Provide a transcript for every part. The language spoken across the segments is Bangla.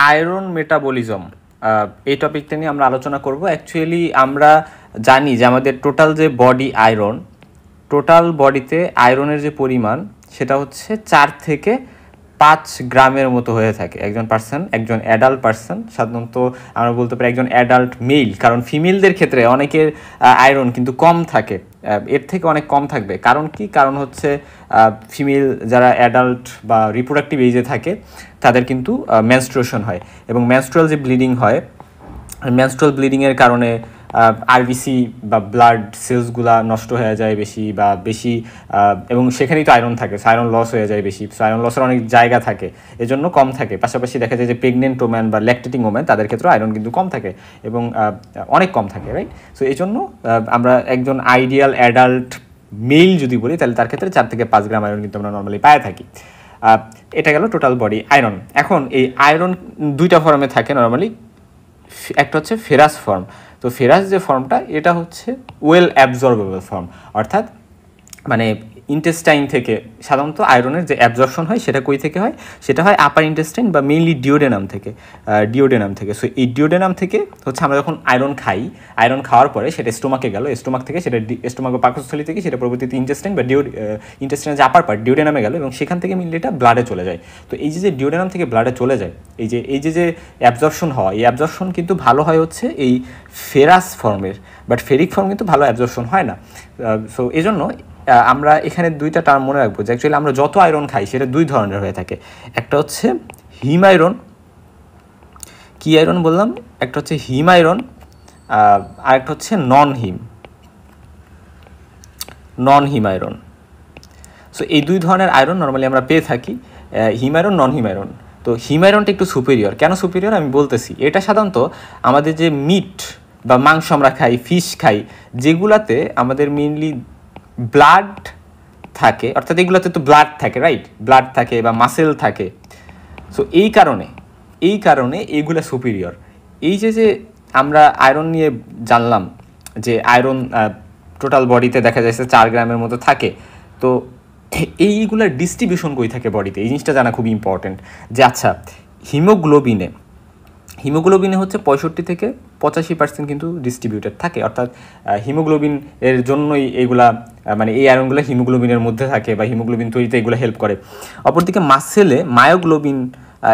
আয়রন মেটাবলিজম, এই টপিকটা নিয়ে আমরা আলোচনা করব। অ্যাকচুয়ালি আমরা জানি যে আমাদের টোটাল যে বডি আয়রন, টোটাল বডিতে আয়রনের যে পরিমাণ সেটা হচ্ছে 4 থেকে 5 গ্রামের মতো হয়ে থাকে একজন অ্যাডাল্ট পার্সন। সাধারণত আমরা বলতে পারি একজন অ্যাডাল্ট মেল, কারণ ফিমেলদের ক্ষেত্রে অনেকের আয়রন কিন্তু কম থাকে, এর থেকে অনেক কম থাকবে। কারণ কি? কারণ হচ্ছে ফিমেল যারা অ্যাডাল্ট বা রিপ্রোডাক্টিভ এজে থাকে তাদের কিন্তু মেনস্ট্রুয়েশন হয়, এবং মেনস্ট্রুয়াল যে ব্লিডিং হয়, মেনস্ট্রুয়াল ব্লিডিংয়ের কারণে আরবিসি বা ব্লাড সেলসগুলা নষ্ট হয়ে যায় বেশি, এবং সেখানেই তো আয়রন থাকে, আয়রন লস হয়ে যায় বেশি। আয়রন লসের অনেক জায়গা থাকে, এজন্য কম থাকে। পাশাপাশি দেখা যায় যে প্রেগনেন্ট ওম্যান বা ল্যাকটেটিং ওম্যান তাদের ক্ষেত্রে আয়রন কিন্তু কম থাকে, এবং অনেক কম থাকে, রাইট? সো এই জন্য আমরা একজন আইডিয়াল অ্যাডাল্ট মেল যদি বলি, তাহলে তার ক্ষেত্রে 4 থেকে 5 গ্রাম আয়রন কিন্তু আমরা নর্মালি পায়ে থাকি। এটা গেল টোটাল বডি আয়রন। এখন এই আয়রন দুইটা ফর্মে থাকে নর্মালি। একটা হচ্ছে ফেরাস ফর্ম। তো ফেরাস যে ফর্মটা, এটা হচ্ছে ওয়েল অ্যাবজর্বেবল ফর্ম, অর্থাৎ মানে ইন্টেস্টাইন থেকে সাধারণত আয়রনের যে অ্যাবজর্পশন হয় সেটা কই থেকে হয়? সেটা হয় আপার ইন্টেস্টাইন বা মেইনলি ডিওডেনাম থেকে। সো এই ডিওডেনাম থেকে হচ্ছে আমরা যখন আয়রন খাওয়ার পরে সেটা স্টোমাকে গেল, স্টোমাক থেকে সেটা স্টোমাক বা পাকস্থলী থেকে সেটা পরবর্তীতে ইন্টেস্টাইন বা ইন্টেস্টাইনের যে আপার পার্ট ডিওডেনামে গেল, এবং সেখান থেকে মিললে এটা ব্লাডে চলে যায়। তো এই যে ডিওডেনাম থেকে ব্লাডে চলে যায়, এই যে অ্যাবজর্পশন হয়, এই অ্যাবজর্পশন কিন্তু ভালো হয় হচ্ছে এই ফেরাস ফর্মের, বাট ফেরিক ফর্ম কিন্তু ভালো অ্যাবজর্পশন হয় না। সো এই জন্য আমরা এখানে দুইটা টার্ম মনে রাখবো যে অ্যাকচুয়ালি আমরা যত আয়রন খাই সেটা দুই ধরনের হয়ে থাকে। একটা হচ্ছে হিম আয়রন, কি আয়রন বললাম? একটা হচ্ছে হিম আয়রন, আর একটা হচ্ছে নন হিম আয়রন। সো এই দুই ধরনের আয়রন নর্মালি আমরা পেয়ে থাকি, হিম আয়রন, নন হিম আয়রন। তো হিম আয়রনটা একটু সুপিরিয়র। কেন সুপিরিয়র আমি বলতেছি। এটা সাধারণত আমাদের যে মিট বা মাংস আমরা খাই, ফিশ খাই, যেগুলাতে আমাদের মেনলি ব্লাড থাকে, অর্থাৎ এগুলোতে তো ব্লাড থাকে, রাইট? ব্লাড থাকে বা মাসেল থাকে। সো এই কারণে এইগুলা সুপিরিয়র। এই যে আমরা আয়রন নিয়ে জানলাম যে আয়রন টোটাল বডিতে দেখা যাচ্ছে 4 গ্রামের মতো থাকে। তো এইগুলার ডিস্ট্রিবিউশন কই থাকে বডিতে, এই জিনিসটা জানা খুবই ইম্পর্টেন্ট। যে আচ্ছা, হিমোগ্লোবিনে হচ্ছে 65 থেকে 85% কিন্তু ডিস্ট্রিবিউটেড থাকে, অর্থাৎ হিমোগ্লোবিন এর জন্যই এইগুলা মানে এই আয়রনগুলো হিমোগ্লোবিনের মধ্যে থাকে বা হিমোগ্লোবিন তৈরিতে এগুলো হেল্প করে। অপরদিকে মাসেলে মায়োগ্লোবিন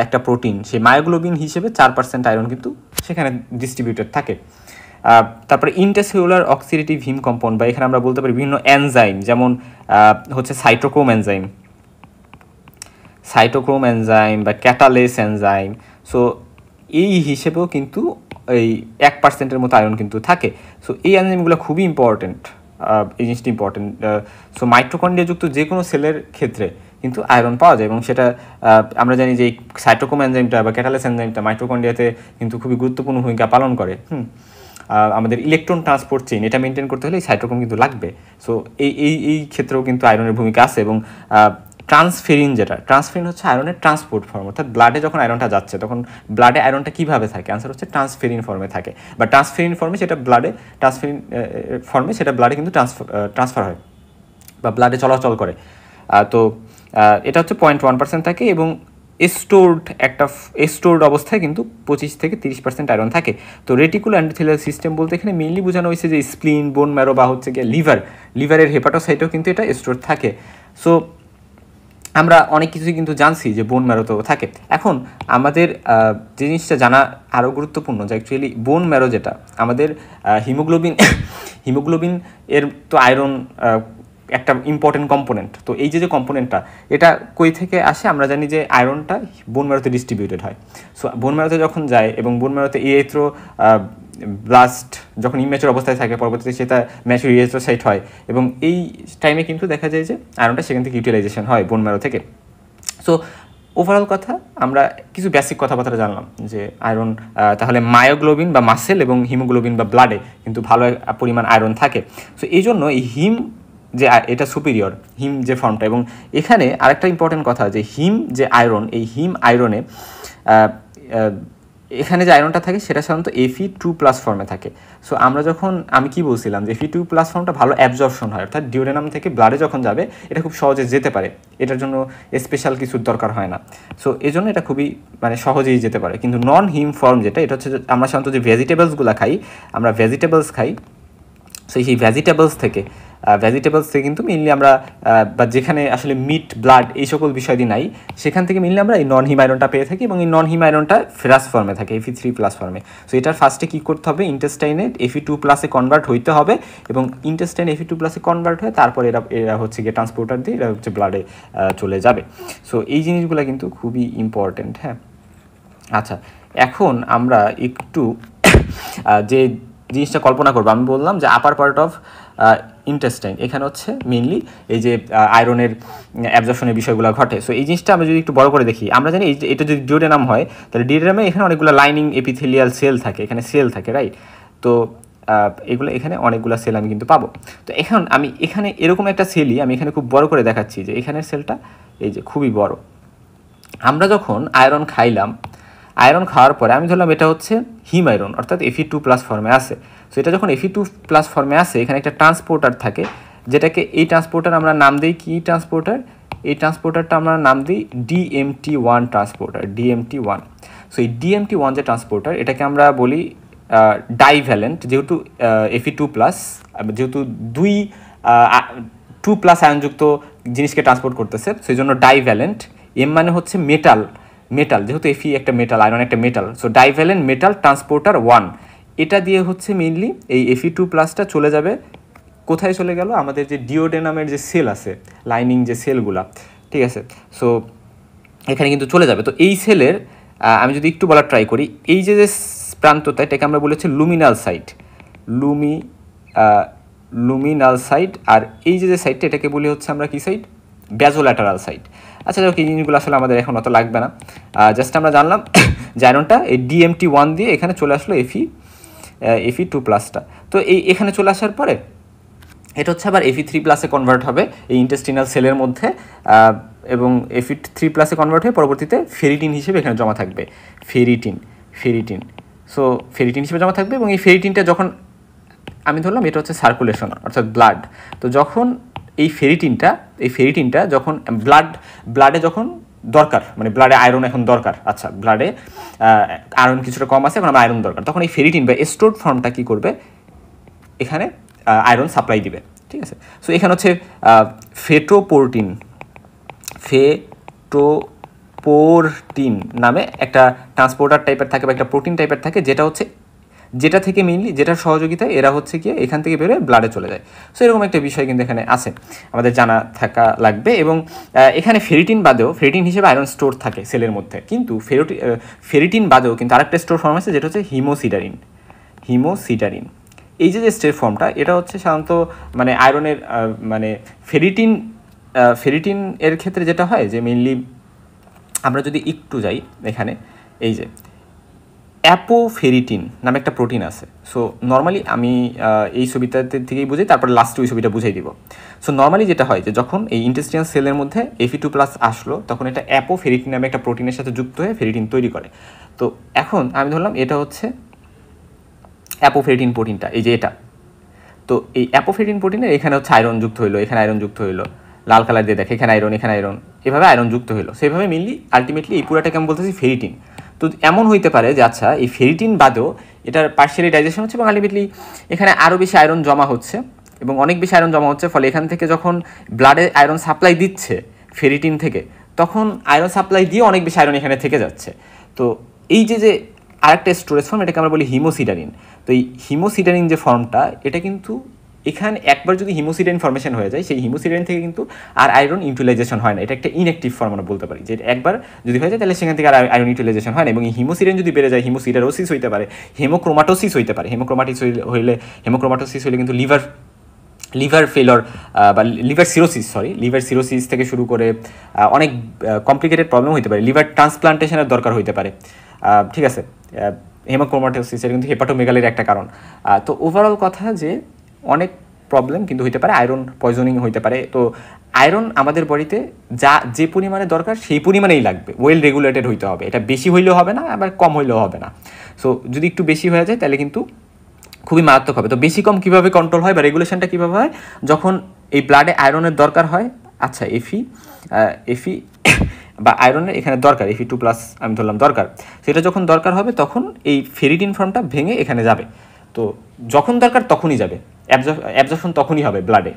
একটা প্রোটিন, সেই মায়োগ্লোবিন হিসেবে 4% আয়রন কিন্তু সেখানে ডিস্ট্রিবিউটেড থাকে। তারপরে ইন্টারসেলুলার অক্সিডেটিভ হিম কম্পাউন্ড, বা এখানে আমরা বলতে পারি বিভিন্ন এনজাইম, যেমন হচ্ছে সাইটোক্রোম এনজাইম বা ক্যাটালেস এনজাইম। সো এই হিসেবেও কিন্তু এই 1%-এর মতো আয়রন কিন্তু থাকে। সো এই এনজাইমগুলো খুবই ইম্পর্টেন্ট, এই জিনিসটি ইম্পর্টেন্ট। সো মাইটোকন্ড্রিয়াযুক্ত যে কোনো সেলের ক্ষেত্রে কিন্তু আয়রন পাওয়া যায়, এবং সেটা আমরা জানি যে এই সাইটোক্রোম এনজাইমটা বা ক্যাটালেস এনজাইমটা মাইটোকন্ড্রিয়াতে কিন্তু খুবই গুরুত্বপূর্ণ ভূমিকা পালন করে। আমাদের ইলেকট্রন ট্রান্সপোর্ট চেইন এটা মেনটেন করতে হলে এই সাইটোক্রোম কিন্তু লাগবে। সো এই ক্ষেত্রেও কিন্তু আয়রনের ভূমিকা আছে। এবং ট্রান্সফেরিন হচ্ছে আয়রনের ট্রান্সপোর্ট ফর্ম, অর্থাৎ ব্লাডে যখন আয়রনটা যাচ্ছে তখন ব্লাডে আয়রনটা কীভাবে থাকে? আনসার হচ্ছে ট্রান্সফেরিন ফর্মে থাকে, বা ট্রান্সফেরিন ফর্মে সেটা ব্লাডে কিন্তু ট্রান্সফার হয় বা ব্লাডে চলাচল করে। তো এটা হচ্ছে 0.1% থাকে, এবং স্টোরড অবস্থায় কিন্তু 25 থেকে 30% আয়রন থাকে। তো রেটিকুলার এন্ডোথেলিয়াল সিস্টেম বলতে এখানে মেইনলি বোঝানো হয়েছে যে স্প্লিন, বোন ম্যারো বা হচ্ছে গিয়ে লিভারের হেপাটোসাইটেও কিন্তু এটা স্টোর থাকে। সো আমরা অনেক কিছুই কিন্তু জানছি যে বোন ম্যারোতেও থাকে। এখন আমাদের যে জিনিসটা জানা আরও গুরুত্বপূর্ণ যে অ্যাকচুয়ালি বোন ম্যারো যেটা আমাদের হিমোগ্লোবিন এর তো আয়রন একটা ইম্পর্টেন্ট কম্পোনেন্ট। তো এই যে কম্পোনেন্টটা এটা কই থেকে আসে? আমরা জানি যে আয়রনটা বোন ম্যারোতে ডিস্ট্রিবিউটেড হয়। সো বোন ম্যারোতে যখন যায় এবং বোন ম্যারোতে ব্লাস্ট যখন ইম্যাচুর অবস্থায় থাকে, পরবর্তীতে সেটা ম্যাচুর ইরিথ্রোসাইট হয়, এবং এই টাইমে কিন্তু দেখা যায় যে আয়রনটা সেখান থেকে ইউটিলাইজেশন হয় বোন ম্যারো থেকে। সো ওভারঅল কথা, আমরা কিছু বেসিক কথাবার্তা জানলাম যে আয়রন তাহলে মায়োগ্লোবিন বা মাসেল এবং হিমোগ্লোবিন বা ব্লাডে কিন্তু ভালো পরিমাণ আয়রন থাকে। সো এই জন্য এই হিম যে এটা সুপিরিয়র, হিম যে ফর্মটা। এবং এখানে আরেকটা ইম্পর্টেন্ট কথা যে হিম যে আয়রন, এই হিম আয়রনে এখানে যে আয়রনটা থাকে সেটা সাধারণত Fe2+ ফর্মে থাকে। সো আমরা যখন, আমি কি বলছিলাম যে Fe2+ ফর্মটা ভালো অ্যাবজর্পশন হয়, অর্থাৎ ডিওডেনাম থেকে ব্লাডে যখন যাবে এটা খুব সহজে যেতে পারে, এটার জন্য স্পেশাল কিছুর দরকার হয় না। সো এই জন্য এটা খুবই মানে সহজেই যেতে পারে। কিন্তু নন হিম ফর্ম যেটা, এটা হচ্ছে আমরা সাধারণত যে ভেজিটেবলসগুলো খাই, আমরা ভেজিটেবলস খাই, সেই ভেজিটেবলস থেকে কিন্তু মেইনলি আমরা বা যেখানে আসলে মিট ব্লাড এই সকল বিষয় দিয়ে নাই, সেখান থেকে মেইনলি আমরা এই নন হিম আয়রনটা পেয়ে থাকি, এবং এই নন হিম আয়রনটা ফেরাস ফর্মে থাকে, Fe3+ ফর্মে। সো এটার ফার্স্টে কী করতে হবে, ইন্টেস্টাইনে Fe2+ কনভার্ট হইতে হবে, এবং ইন্টেস্টাইন Fe2+ কনভার্ট হয়ে তারপর এরা হচ্ছে গিয়ে ট্রান্সপোর্টার দিয়ে এরা হচ্ছে ব্লাডে চলে যাবে। সো এই জিনিসগুলো কিন্তু খুবই ইম্পর্টেন্ট। হ্যাঁ, আচ্ছা, এখন আমরা একটু যে জিনিসটা কল্পনা করবো, আমি বললাম যে আপার পার্ট অফ ইন্টেস্টাইন, এখানে হচ্ছে মেইনলি এই যে আয়রনের অ্যাবজর্পশনের বিষয়গুলো ঘটে। সো এই জিনিসটা আমরা যদি একটু বড় করে দেখি, আমরা জানি এটা যদি ডিওডেনাম হয়, তাহলে ডিওডেনামে এখানে অনেকগুলো লাইনিং এপিথেলিয়াল সেল থাকে, এখানে সেল থাকে, রাইট? তো এগুলো এখানে অনেকগুলো সেল আমি কিন্তু পাবো। তো এখন আমি এখানে এরকম একটা সেলই আমি এখানে খুব বড় করে দেখাচ্ছি, যে এখানের সেলটা এই যে খুবই বড়। আমরা যখন আয়রন খাইলাম, আয়রন খাওয়ার পরে আমি ধরলাম এটা হচ্ছে হিম আয়রন, অর্থাৎ Fe2+ ফর্মে আসে। সো এটা যখন Fe2+ ফর্মে আসে, এখানে একটা ট্রান্সপোর্টার থাকে, যেটাকে এই ট্রান্সপোর্টার আমরা নাম দিই কি ট্রান্সপোর্টার, এই ট্রান্সপোর্টারটা আমরা নাম দিই DMT1 ট্রান্সপোর্টার, DMT1। সো এই DMT1 যে ট্রান্সপোর্টার, এটাকে আমরা বলি ডাইভ্যালেন্ট, যেহেতু Fe2+, যেহেতু 2+ আয়নযুক্ত জিনিসকে ট্রান্সপোর্ট করতেছে, সেই জন্য ডাইভ্যালেন্ট। এম মানে হচ্ছে মেটাল, যেহেতু Fe একটা মেটাল, আয়রন একটা metal, so divalent metal transporter 1, এটা দিয়ে হচ্ছে মেইনলি এই Fe2+টা চলে যাবে। কোথায় চলে গেল? আমাদের যে ডিওডেনামের যে সেল আছে, লাইনিং যে সেলগুলা, ঠিক আছে? সো এখানে কিন্তু চলে যাবে। তো এই সেলের আমি যদি একটু বলার ট্রাই করি, এই যে প্রান্তটা, এটাকে আমরা বলেছি লুমিনাল সাইট, লুমিনাল সাইট, আর এই যে সাইটটা, এটাকে বলি হচ্ছে আমরা কি সাইট, ব্যাজোল্যাটারাল সাইট। আচ্ছা, যাক, এই জিনিসগুলো আসলে আমাদের এখন অত লাগবে না, জাস্ট আমরা জানলাম যে আয়রনটা এই DMT1 দিয়ে এখানে চলে আসলো Fe2+টা। তো এখানে চলে আসার পরে এটা হচ্ছে আবার Fe3+ কনভার্ট হবে এই ইন্টেস্টিনাল সেলের মধ্যে, এবং Fe3+ কনভার্ট হয়ে পরবর্তীতে ফেরিটিন হিসেবে এখানে জমা থাকবে, ফেরিটিন। সো ফেরিটিন হিসেবে জমা থাকবে, এবং এই ফেরিটিনটা যখন আমি ধরলাম এটা হচ্ছে সার্কুলেশন, অর্থাৎ ব্লাড। তো যখন এই ফেরিটিনটা যখন ব্লাডে যখন দরকার, মানে ব্লাডে আয়রন এখন দরকার, আচ্ছা ব্লাডে আয়রন কিছুটা কম আছে, এখন আমার আয়রন দরকার, তখন এই ফেরিটিন বা স্টোরড ফর্মটা কী করবে, এখানে আয়রন সাপ্লাই দিবে, ঠিক আছে? সো এখানে হচ্ছে ফেটোপোরটিন নামে একটা ট্রান্সপোর্টার টাইপের থাকে বা একটা প্রোটিন টাইপের থাকে, যেটা থেকে মেইনলি, যেটার সহযোগিতায় এরা হচ্ছে গিয়ে এখান থেকে বেরোয় ব্লাডে চলে যায়। সো এরকম একটা বিষয় কিন্তু এখানে আছে, আমাদের জানা থাকা লাগবে। এবং এখানে ফেরিটিন হিসেবে আয়রন স্টোর থাকে সেলের মধ্যে, কিন্তু ফেরিটিন বাদেও কিন্তু আরেকটা স্টোর ফর্ম আছে, যেটা হচ্ছে হিমোসিডারিন। এই যে স্টেট ফর্মটা, এটা হচ্ছে সাধারণত মানে আয়রনের মানে ফেরিটিন এর ক্ষেত্রে যেটা হয় যে মেইনলি আমরা যদি একটু যাই এখানে, এই যে অ্যাপোফেরিটিন নামে একটা প্রোটিন আছে। সো নর্মালি আমি এই ছবিটাতে থেকেই বুঝাই, তারপর লাস্টে ওই ছবিটা বুঝাই দিব। সো নর্মালি যেটা হয় যে যখন এই ইন্টেস্টিনাল সেলের মধ্যে Fe2+ আসলো, তখন এটা অ্যাপোফেরিটিন নামে একটা প্রোটিনের সাথে যুক্ত হয়ে ফেরিটিন তৈরি করে। তো এখন আমি ধরলাম এটা হচ্ছে অ্যাপোফেরিটিন প্রোটিনটা, এই যে এটা। তো এই অ্যাপোফেরিটিন প্রোটিনের এখানে হচ্ছে আয়রন যুক্ত হইলো, এখানে আয়রন যুক্ত হইলো, লাল কালার দিয়ে দেখে এখানে আয়রন, এভাবে আয়রন যুক্ত হইলো। সেভাবে মেনলি আলটিমেটলি এই পুরাটাকে আমি বলতেছি ফেরিটিন। তো এমন হইতে পারে যে আচ্ছা এই ফেরিটিন বাদেও এটার পার্শিয়ালি ডাইজেশন হচ্ছে, এবং আলটিমেটলি এখানে আরও বেশি আয়রন জমা হচ্ছে, এবং অনেক বেশি আয়রন জমা হচ্ছে, ফলে এখান থেকে যখন ব্লাডে আয়রন সাপ্লাই দিচ্ছে ফেরিটিন থেকে, তখন আয়রন সাপ্লাই দিয়ে অনেক বেশি আয়রন এখানে থেকে যাচ্ছে। তো এই যে আরেকটা স্টোরেজ ফর্ম, এটাকে আমরা বলি হিমোসিডারিন। তো এই হিমোসিডারিন যে ফর্মটা, এটা কিন্তু এখানে একবার যদি হিমোসিডারিন ফর্মেশন হয়ে যায়, সেই হিমোসিডারিন থেকে কিন্তু আর আয়রন ইউটিলাইজেশন হয় না, এটা একটা ইনঅ্যাক্টিভ ফর্ম আমরা বলতে পারি, যে একবার যদি হয়ে যায় তাহলে সেখান থেকে আর আয়রন ইউটিলাইজেশন হয় না। এবং এই হিমোসিডারিন যদি বেড়ে যায়, হিমোসিডারোসিস হইতে পারে, হেমোক্রোমাটোসিস হইতে পারে। হেমোক্রোমাটোসিস হইলে কিন্তু লিভার ফেলর বা লিভার সিরোসিস থেকে শুরু করে অনেক কমপ্লিকেটেড প্রবলেম হইতে পারে, লিভার ট্রান্সপ্লান্টেশনের দরকার হইতে পারে, ঠিক আছে? হেমোক্রোমাটোসিস এটা কিন্তু হেপাটোমেগালির একটা কারণ। তো ওভারঅল কথা যে অনেক প্রবলেম কিন্তু হইতে পারে, আয়রন পয়জনিং হইতে পারে। তো আয়রন আমাদের বডিতে যে পরিমাণে দরকার সেই পরিমাণেই লাগবে, ওয়েল রেগুলেটেড হইতে হবে, এটা বেশি হইলেও হবে না, আবার কম হইলেও হবে না। সো যদি একটু বেশি হয়ে যায় তাহলে কিন্তু খুবই মারাত্মক হবে। তো বেশি কম কীভাবে কন্ট্রোল হয় বা রেগুলেশনটা কীভাবে হয়, যখন এই ব্লাডে আয়রনের দরকার হয়, আচ্ছা এফি বা আয়রনের এখানে দরকার, Fe2+ আমি ধরলাম দরকার, সেটা যখন দরকার হবে তখন এই ফেরিটিন ফর্মটা ভেঙে এখানে যাবে। তো যখন দরকার তখনই যাবে, অ্যাবজর্পশন তখনই হবে ব্লাডে,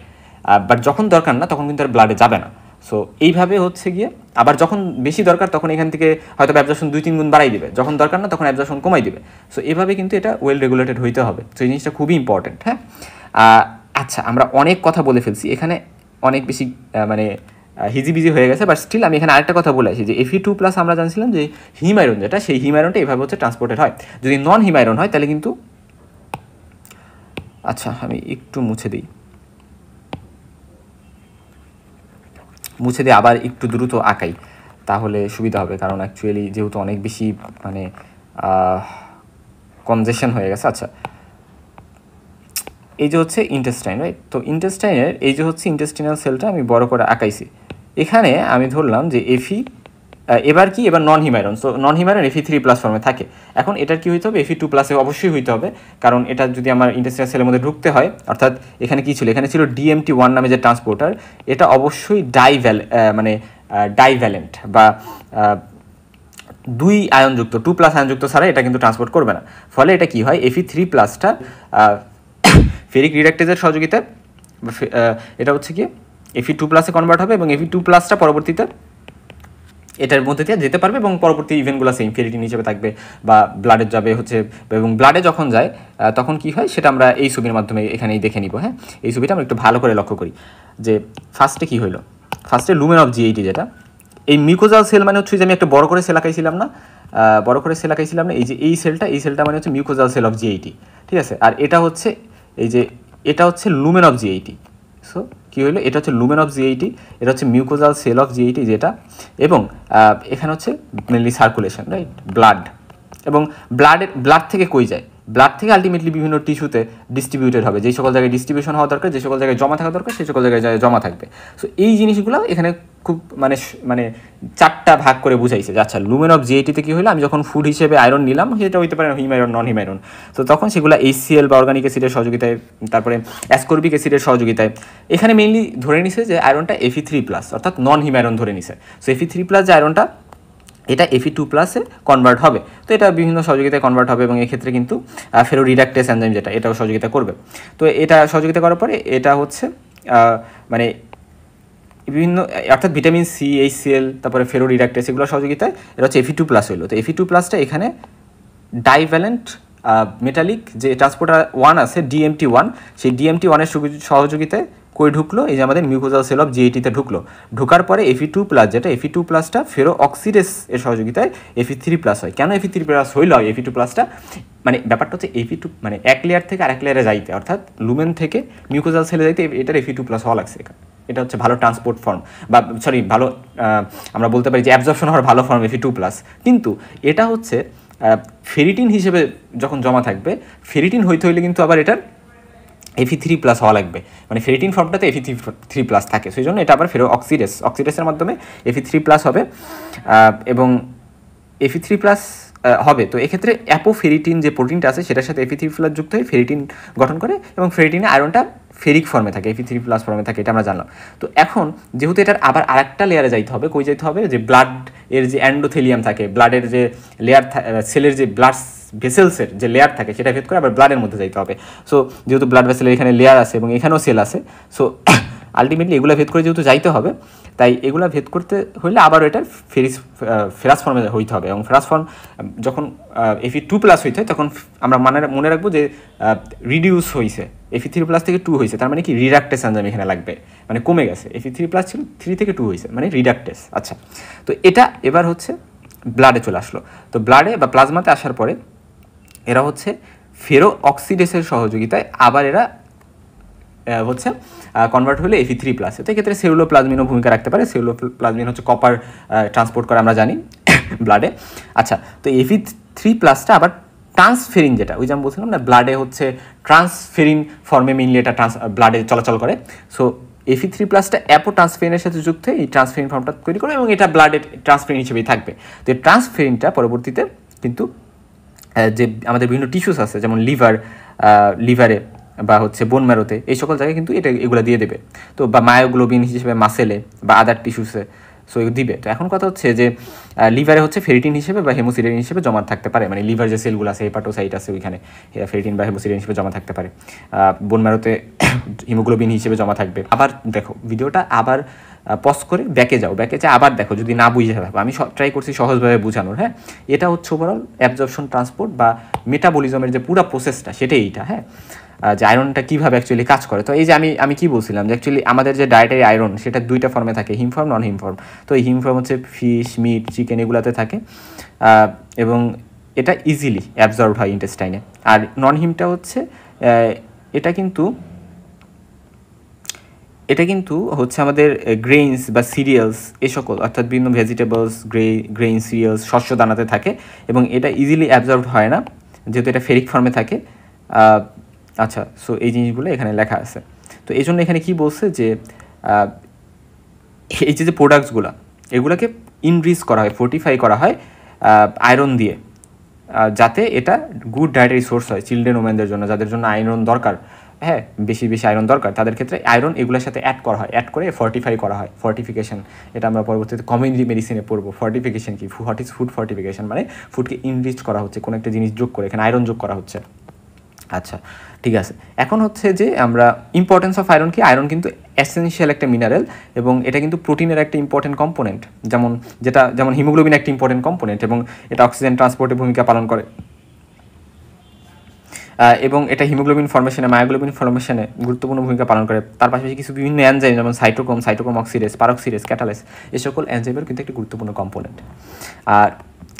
বাট যখন দরকার না তখন কিন্তু আর ব্লাডে যাবে না। সো এইভাবে হচ্ছে গিয়ে, আবার যখন বেশি দরকার তখন এখান থেকে হয়তো অ্যাবজর্পশন 2-3 গুণ বাড়াই দিবে, যখন দরকার না তখন অ্যাবজর্পশন কমাই দিবে। সো এভাবে কিন্তু এটা ওয়েল রেগুলেটেড হইতে হবে। সো এই জিনিসটা খুবই ইম্পর্টেন্ট। হ্যাঁ, আচ্ছা আমরা অনেক কথা বলে ফেলছি এখানে, অনেক বেশি মানে হিজিবিজি হয়ে গেছে, বাট স্টিল আমি এখানে আরেকটা কথা বলে আসি যে Fe2+ আমরা জানছিলাম যে হিম আয়রন যেটা, সেই হিম আয়রনটা এভাবে হচ্ছে ট্রান্সপোর্টেড হয়। যদি নন হিম আয়রন হয় তাহলে কিন্তু, আচ্ছা আমি একটু মুছে দিই আবার একটু দ্রুত আঁকাই তাহলে সুবিধা হবে, কারণ অ্যাকচুয়ালি যেহেতু অনেক বেশি মানে কনজেশন হয়ে গেছে। আচ্ছা এই যে হচ্ছে ইন্টেস্টাইন, রাইট? তো ইন্টেস্টাইনের এই যে হচ্ছে ইন্টেস্টিনাল সেলটা আমি বড় করে আঁকাইছি। এখানে আমি ধরলাম যে এবার নন হিমায়রন। সো নন হিমায়রন Fe3+ ফর্মে থাকে। এখন এটার কি হইতে হবে, Fe2+ অবশ্যই হইতে হবে, কারণ এটা যদি আমার ইন্টেস্টিনাল সেলের মধ্যে ঢুকতে হয়, অর্থাৎ এখানে কি ছিল, এখানে ছিল DMT1 নামে যে ট্রান্সপোর্টার, এটা অবশ্যই ডাইভ্যালেন্ট বা 2 আয়নযুক্ত 2+ আয়নযুক্ত ছাড়া এটা কিন্তু ট্রান্সপোর্ট করবে না। ফলে এটা কি হয়, Fe3+টা ফেরিক রিডাক্টেজের সহযোগিতায় এটা হচ্ছে কি Fe2+ কনভার্ট হবে, এবং Fe2+টা পরবর্তীতে এটার মধ্যে দিয়ে যেতে পারবে এবং পরবর্তী ইভেন্টগুলো সেম ফেরিটিন হিসেবে থাকবে বা ব্লাডে যাবে হচ্ছে, এবং ব্লাডে যখন যায় তখন কি হয় সেটা আমরা এই ছবির মাধ্যমে এখানেই দেখে নিব। হ্যাঁ, এই ছবিটা আমরা একটু ভালো করে লক্ষ্য করি যে ফার্স্টে কি হইলো, ফার্স্টে লুমেন অফ G80, যেটা এই মিউকোজাল সেল মানে হচ্ছে যে আমি একটা বড় করে সেল আঁকাইছিলাম না, এই যে এই সেলটা মানে হচ্ছে মিউকোজাল সেল অফ G80, ঠিক আছে? আর এটা হচ্ছে এটা হচ্ছে লুমেন অফ G80। সো কী হলো, এটা হচ্ছে লুমেন অফ G80, এটা হচ্ছে মিউকোজাল সেল অফ G80 যেটা, এবং এখানে হচ্ছে মেনলি সার্কুলেশন, রাইট? ব্লাড, এবং ব্লাড থেকে কই যায়, ব্লাড থেকে আলটিমেটলি বিভিন্ন টিস্যুতে ডিস্ট্রিবিউটেড হবে, যেই সকল জায়গায় ডিস্ট্রিবিউশন হওয়া দরকার, যে সকল জায়গায় জমা থাকা দরকার সেই সকল জায়গায় জমা থাকবে। সো এই জিনিসগুলো এখানে খুব মানে 4টা ভাগ করে বুঝাইছে যে আচ্ছা লুমেন অফ G80তে কী হলো, আমি যখন ফুড হিসেবে আয়রন নিলাম, সেটা হইতে পারে হিম আয়রন, নন হিম আয়রন, তো তখন সেগুলো HCl বা অর্গানিক অ্যাসিডের সহযোগিতায়, তারপরে অ্যাসকর্বিক অ্যাসিডের সহযোগিতায়, এখানে মেইনলি ধরে নিছে যে আয়রনটা Fe3+, অর্থাৎ নন হিম আয়রন ধরে নিছে। সো Fe3+ যে আয়রনটা, এটা Fe2+-এ কনভার্ট হবে। তো এটা বিভিন্ন সহযোগিতায় কনভার্ট হবে, এবং এক্ষেত্রে কিন্তু ফেরো রিডাক্টেস এনজাইম যেটা, এটাও সহযোগিতা করবে। তো এটা সহযোগিতা করার পরে এটা হচ্ছে মানে বিভিন্ন, অর্থাৎ ভিটামিন সি, HCl, তারপরে ফেরো রিডাক্টেস, এগুলো সহযোগিতায় এটা হচ্ছে Fe2+ হইলো। তো Fe2+টা এখানে ডাইভ্যালেন্ট মেটালিক যে ট্রান্সপোর্টার 1 আছে DMT1, সেই DMT1-এর সহযোগিতায় কই ঢুকলো, এই যে আমাদের মিউকোজাল সেল অফ G80-তে ঢুকার পরে Fe2+, যেটা Fe2+টা ফেরো অক্সিডেস এর সহযোগিতায় Fe3+ হয়। কেন Fe3+ হইল Fe2+টা, মানে ব্যাপারটা হচ্ছে Fe2 মানে এক লেয়ার থেকে আরেক লেয়ারে যাইতে, অর্থাৎ লুমেন থেকে মিউকোজাল সেলে যাইতে এটার Fe2+ হওয়া লাগছে। এটা হচ্ছে ভালো ট্রান্সপোর্ট ফর্ম, বা ভালো আমরা বলতে পারি যে অ্যাবজর্পশন হওয়ার ভালো ফর্ম Fe2+, কিন্তু এটা হচ্ছে ফেরিটিন হিসেবে যখন জমা থাকবে, ফেরিটিন হইতে হইলে কিন্তু আবার এটার Fe3+ হওয়া লাগবে, মানে ফেরিটিন ফর্মটাতে Fe3+ থাকে, সেই জন্য এটা আবার ফেরো অক্সিডেসের মাধ্যমে Fe3+ হবে, এবং Fe3+ হবে। তো এক্ষেত্রে অ্যাপোফেরিটিন যে প্রোটিনটা আছে সেটার সাথে Fe3+ যুক্ত হয়ে ফেরিটিন গঠন করে, এবং ফেরিটিনে আয়রনটা ফেরিক ফর্মে থাকে, Fe3+ ফর্মে থাকে, এটা আমরা জানলাম। তো এখন যেহেতু এটার আবার আরেকটা লেয়ারে যাইতে হবে, কই যাইতে হবে, যে ব্লাড এর যে অ্যান্ডোথেলিয়াম থাকে, ব্লাডের যে লেয়ার, সেলের যে ব্লাড ভেসেলসের যে লেয়ার থাকে সেটা ভেদ করে আবার ব্লাডের মধ্যে যাইতে হবে। সো যেহেতু ব্লাড ভেসেলের এখানে লেয়ার আছে এবং এখানেও সেল আছে, সো আলটিমেটলি এগুলো ভেদ করে যেহেতু যাইতে হবে, তাই এগুলো ভেদ করতে হলে আবারও এটার ফেরাস ফর্মে হইতে হবে, এবং ফেরাস ফর্ম যখন Fe2+ হইতে হয় তখন আমরা মনে রাখবো যে রিডিউস হয়েছে, Fe3+ থেকে 2 হয়েছে, তার মানে কি রিডাক্টেস এনজাইম এখানে লাগবে, মানে কমে গেছে, Fe3+ ছিল 3 থেকে 2 হয়েছে, মানে রিডাক্টেস। আচ্ছা, তো এটা এবার হচ্ছে ব্লাডে চলে আসলো। তো ব্লাডে বা প্লাজমাতে আসার পরে এরা হচ্ছে ফেরো অক্সিডেসের সহযোগিতায় আবার এরা হচ্ছে কনভার্ট হলে Fe3+। তো এক্ষেত্রে সেলুলোপ্লাজমিনও ভূমিকা রাখতে পারে। সেলুলোপ্লাজমিন হচ্ছে কপার ট্রান্সপোর্ট করে আমরা জানি ব্লাডে। আচ্ছা, তো Fe3+টা আবার ট্রান্সফেরিন, যেটা ওই যে আমি বলছিলাম না, ব্লাডে হচ্ছে ট্রান্সফেরিন ফর্মে মেনলি এটা ব্লাডে চলাচল করে। সো Fe3+টা অ্যাপোট্রান্সফেরিনের সাথে যুক্ত হয়ে এই ট্রান্সফেরিন ফর্মটা তৈরি করে, এবং এটা ব্লাডে ট্রান্সফেরিন হিসেবেই থাকবে। তো এই ট্রান্সফেরিনটা পরবর্তীতে কিন্তু যে আমাদের বিভিন্ন টিস্যুস আছে যেমন লিভারে বা হচ্ছে বোন ম্যারোতে, এই সকল জায়গায় কিন্তু এগুলো দিয়ে দেবে। তো বা মায়োগ্লোবিন হিসেবে মাসেলে বা আদার টিস্যুসে সো দিবে। তো এখন কথা হচ্ছে যে লিভারে হচ্ছে ফেরিটিন হিসেবে বা হেমোসিডেরিন হিসেবে জমা থাকতে পারে, মানে লিভার যে সেলগুলো আছে হেপাটোসাইট আছে ওইখানে ফেরিটিন বা হেমোসিডেরিন হিসেবে জমা থাকতে পারে। বোন ম্যারোতে হিমোগ্লোবিন হিসেবে জমা থাকবে। আবার দেখো ভিডিওটা আবার পজ করে ব্যাকে যাও, ব্যাকে যা আবার দেখো যদি না বুঝে থাকো। আমি ট্রাই করছি সহজভাবে বোঝানোর। হ্যাঁ, এটা হচ্ছে ওভারঅল অ্যাবজর্পশন, ট্রান্সপোর্ট বা মেটাবলিজমের যে পুরো প্রসেসটা সেটাই এইটা। হ্যাঁ, যে আয়রনটা কীভাবে অ্যাকচুয়ালি কাজ করে। তো এই যে আমি কি বলছিলাম যে অ্যাকচুয়ালি আমাদের যে ডায়েটারি আয়রন সেটা দুইটা ফর্মে থাকে, হিম ফর্ম, নন হিম ফর্ম। তো এই হিম ফর্ম হচ্ছে ফিশ, মিট, চিকেন এগুলাতে থাকে এবং এটা ইজিলি অ্যাবজর্ব হয় ইন্টেস্টাইনে। আর নন হিমটা হচ্ছে এটা কিন্তু হচ্ছে আমাদের গ্রেইনস বা সিরিয়ালস এ সকল, অর্থাৎ বিভিন্ন ভেজিটেবলস, গ্রেইন, সিরিয়ালস, শস্য দানাতে থাকে এবং এটা ইজিলি অ্যাবজর্ব হয় না যেহেতু এটা ফেরিক ফর্মে থাকে। আচ্ছা, সো এই জিনিসগুলো এখানে লেখা আছে। তো এই জন্য এখানে কী বলছে যে এই যে প্রোডাক্টসগুলো এগুলোকে ইনরিচ করা হয়, ফোর্টিফাই করা হয় আয়রন দিয়ে, যাতে এটা গুড ডায়েটারি সোর্স হয় চিলড্রেন ওমেনদের জন্য, যাদের জন্য আয়রন দরকার। হ্যাঁ, বেশি আয়রন দরকার তাদের ক্ষেত্রে আয়রন এগুলোর সাথে অ্যাড করা হয়, অ্যাড করে ফর্টিফাই করা হয়। ফর্টিফিকেশন এটা আমরা পরবর্তীতে কমিউনিটি মেডিসিনে পড়বো। ফর্টিফিকেশন কি, হোয়াট ইজ ফুড ফর্টিফিকেশন, মানে ফুডকে ইনরিচ করা হচ্ছে, কোনো একটা জিনিস যোগ করে এখানে আয়রন যোগ করা হচ্ছে। আচ্ছা, ঠিক আছে। এখন হচ্ছে যে আমরা ইম্পর্টেন্স অফ আয়রন কি, আয়রন কিন্তু এসেনশিয়াল একটা মিনারেল এবং এটা কিন্তু প্রোটিনের একটা ইম্পর্টেন্ট কম্পোনেন্ট, যেমন হিমোগ্লোবিন একটা ইম্পর্টেন্ট কম্পোনেন্ট এবং এটা অক্সিজেন ট্রান্সপোর্টে ভূমিকা পালন করে এবং এটা হিমোগ্লোবিন ফর্মেশনে, মায়োগ্লোবিন ফর্মেশনে গুরুত্বপূর্ণ ভূমিকা পালন করে। তার পাশাপাশি কিছু বিভিন্ন এনজাইম যেমন সাইটোক্রোম অক্সিডেজ, পারঅক্সিডেজ, ক্যাটালেস, এই সকল এনজাইমের কিন্তু একটি গুরুত্বপূর্ণ কম্পোনেন্ট। আর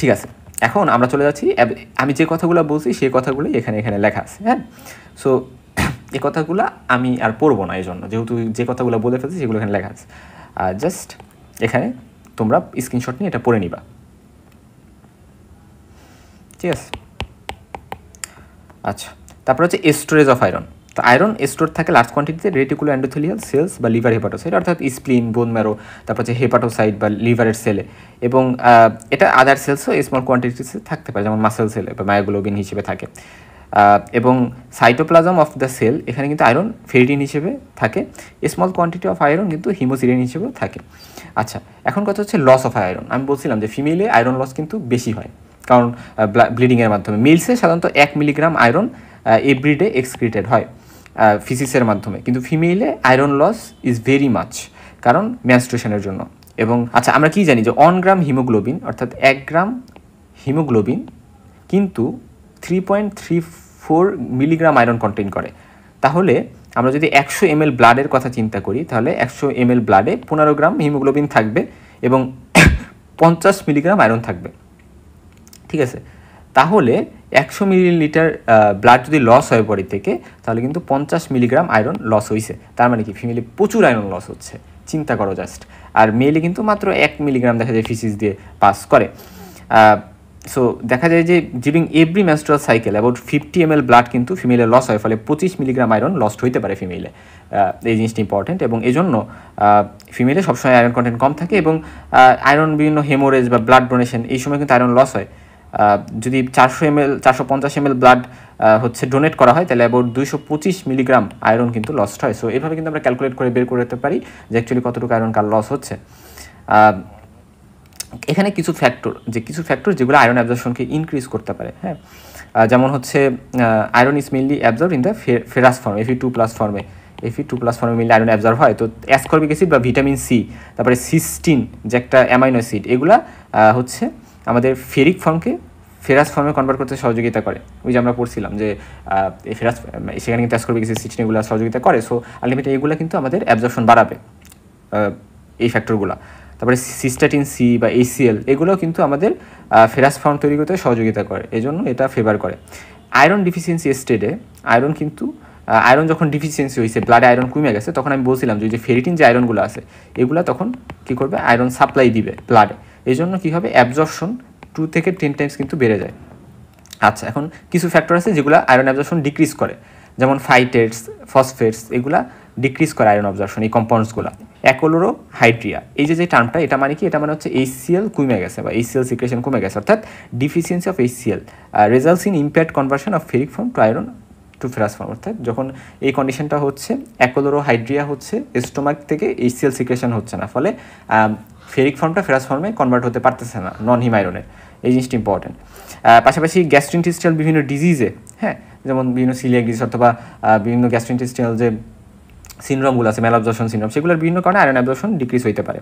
ঠিক আছে, এখন আমরা চলে যাচ্ছি, আমি যে কথাগুলো বলছি সেই কথাগুলোই এখানে লেখা আছে। হ্যাঁ, সো এই কথাগুলো আমি আর পড়বো না, এই জন্য যেহেতু যে কথাগুলো বলে ফেলছি সেগুলো এখানে লেখা আছে। জাস্ট এখানে তোমরা স্ক্রিনশট নিয়ে এটা পড়ে নিবা, ঠিক আছে? আচ্ছা, তারপর হচ্ছে স্টোরেজ অফ আয়রন। তো আয়রন স্টোর থাকে লার্জ কোয়ান্টিটিতে রেটিকুলো এন্ডোথেলিয়াল সেলস বা লিভার হেপাটোসাইট, অর্থাৎ স্প্লিন, বোন ম্যারো, তারপর হচ্ছে হেপাটোসাইট বা লিভারের সেলে, এবং এটা আদার সেলসও স্মল কোয়ান্টিটিতে থাকতে পারে যেমন মাসেল সেলে বা মায়োগ্লোবিন হিসেবে থাকে। এবং সাইটোপ্লাজম অফ দ্য সেল, এখানে কিন্তু আয়রন ফেরিটিন হিসেবে থাকে। স্মল কোয়ান্টিটি অফ আয়রন কিন্তু হিমোসিডেরিন হিসেবেও থাকে। আচ্ছা, এখন কথা হচ্ছে লস অফ আয়রন। আমি বলছিলাম যে ফিমেলে আয়রন লস কিন্তু বেশি হয়, কারণ ব্লিডিংয়ের মাধ্যমে। মিলসে সাধারণত 1 মিলিগ্রাম আয়রন এভরিডে এক্সক্রিটেড হয় ফিসিসের মাধ্যমে, কিন্তু ফিমেলে iron loss is very much, কারণ মেনস্ট্রুয়েশনের জন্য। এবং আচ্ছা, আমরা কি জানি যে 1 গ্রাম হিমোগ্লোবিন, অর্থাৎ 1 গ্রাম হিমোগ্লোবিন কিন্তু 3.34 মিলিগ্রাম আয়রন কন্টেইন করে। তাহলে আমরা যদি 100 ml ব্লাডের কথা চিন্তা করি, তাহলে 100 ml ব্লাডে 15 গ্রাম হিমোগ্লোবিন থাকবে এবং 50 মিলিগ্রাম আয়রন থাকবে, ঠিক আছে? তাহলে 100 মিলিলিটার ব্লাড যদি লস হয় বডি থেকে, তাহলে কিন্তু 50 মিলিগ্রাম আয়রন লস হয়েছে। তার মানে কি, ফিমেলে প্রচুর আয়রন লস হচ্ছে, চিন্তা করো জাস্ট। আর মেলে কিন্তু মাত্র 1 মিলিগ্রাম দেখা যায় ফিসিস দিয়ে পাস করে। সো দেখা যায় যে during every menstrual cycle about 50 ml blood কিন্তু ফিমেলে লস হয়, ফলে 25 মিলিগ্রাম আয়রন লস্ট হইতে পারে ফিমেলে। এই জিনিসটা ইম্পর্টেন্ট, এবং এই জন্য ফিমেলে সবসময় আয়রন কন্টেন্ট কম থাকে এবং আয়রন বিভিন্ন হেমোরেজ বা ব্লাড ডোনেশন এই সময় কিন্তু আয়রন লস হয়। যদি 450 ml ব্লাড হচ্ছে ডোনেট করা হয়, তাহলে অ্যাবাউট 225 মিলিগ্রাম আয়রন কিন্তু লস্ট হয়। সো এভাবে কিন্তু আমরা ক্যালকুলেট করে বের করতে পারি যে অ্যাকচুয়ালি কতটুকু আয়রন কার লস হচ্ছে। এখানে কিছু ফ্যাক্টর যেগুলো আয়রন অ্যাবজর্পশনকে ইনক্রিজ করতে পারে। হ্যাঁ, যেমন হচ্ছে iron is mainly absorb in the ferrous form, Fe2+ ফর্মে। Fe2+ ফর্মে মেইনলি আয়রন অ্যাবজর্ব হয়। তো অ্যাসকর্বিক অ্যাসিড বা ভিটামিন সি, তারপরে সিস্টিন যে একটা অ্যামাইনো অ্যাসিড, এগুলা হচ্ছে আমাদের ফেরিক ফর্মকে ফেরাস ফর্মে কনভার্ট করতে সহযোগিতা করে। ওই যে আমরা পড়ছিলাম যে সেখানে কিন্তু অ্যাসকর্বিক অ্যাসিড, সিস্টিন এগুলো সহযোগিতা করে। সো আলটিমেটলি এগুলো কিন্তু আমাদের অ্যাবজর্পশন বাড়াবে, এই ফ্যাক্টরগুলো। তারপরে সিস্টাটিন সি বা ACL এগুলোও কিন্তু আমাদের ফেরাস ফর্ম তৈরি করতে সহযোগিতা করে, এই জন্য এটা ফেভার করে। আয়রন ডিফিসিয়েন্সি স্টেটে আয়রন যখন ডিফিসিয়েন্সি হয়েছে, ব্লাডে আয়রন কমে গেছে, তখন আমি বলছিলাম যে ফেরিটিন যে আয়রনগুলো আছে এগুলো তখন কী করবে, আয়রন সাপ্লাই দিবে ব্লাডে। এই জন্য কী হবে, অ্যাবজর্পশন 2 থেকে 10 টাইমস কিন্তু বেড়ে যায়। আচ্ছা, এখন কিছু ফ্যাক্টর আছে যেগুলো আয়রন অ্যাবজর্পশন ডিক্রিজ করে, যেমন ফাইটেটস, ফসফেটস, এগুলা ডিক্রিজ করে আয়রন অ্যাবজর্পশন, এই কম্পাউন্ডসগুলো। অ্যাকোলোরোহাইড্রিয়া। এই যে টার্মটা, এটা মানে কি? এটা মানে হচ্ছে HCl কমে গেছে বা HCl সিক্রেশন কমে গেছে, অর্থাৎ deficiency of HCl results in impaired conversion of ferric form to iron to ferrous form. অর্থাৎ যখন এই কন্ডিশনটা হচ্ছে, অ্যাকোলোরোহাইড্রিয়া হচ্ছে, স্টোমাক থেকে HCl সিক্রেশন হচ্ছে না, ফলে ফেরিক ফর্মটা ফেরাস ফর্মে কনভার্ট হতে পারতেছে না নন হিম আয়রনের। এই জিনিসটা ইম্পর্টেন্ট। পাশাপাশি গ্যাস্ট্রোইন্টেস্টাইনাল বিভিন্ন ডিজিজে, হ্যাঁ, যেমন বিভিন্ন সিলিয়াক ডিজিজ অথবা বিভিন্ন গ্যাস্ট্রোইন্টেস্টাইনাল যে সিনড্রোমগুলো আছে, ম্যালঅবজর্পশন সিনড্রোম, সেগুলোর বিভিন্ন কারণে আয়রন অ্যাবজর্পশন ডিক্রিজ হইতে পারে।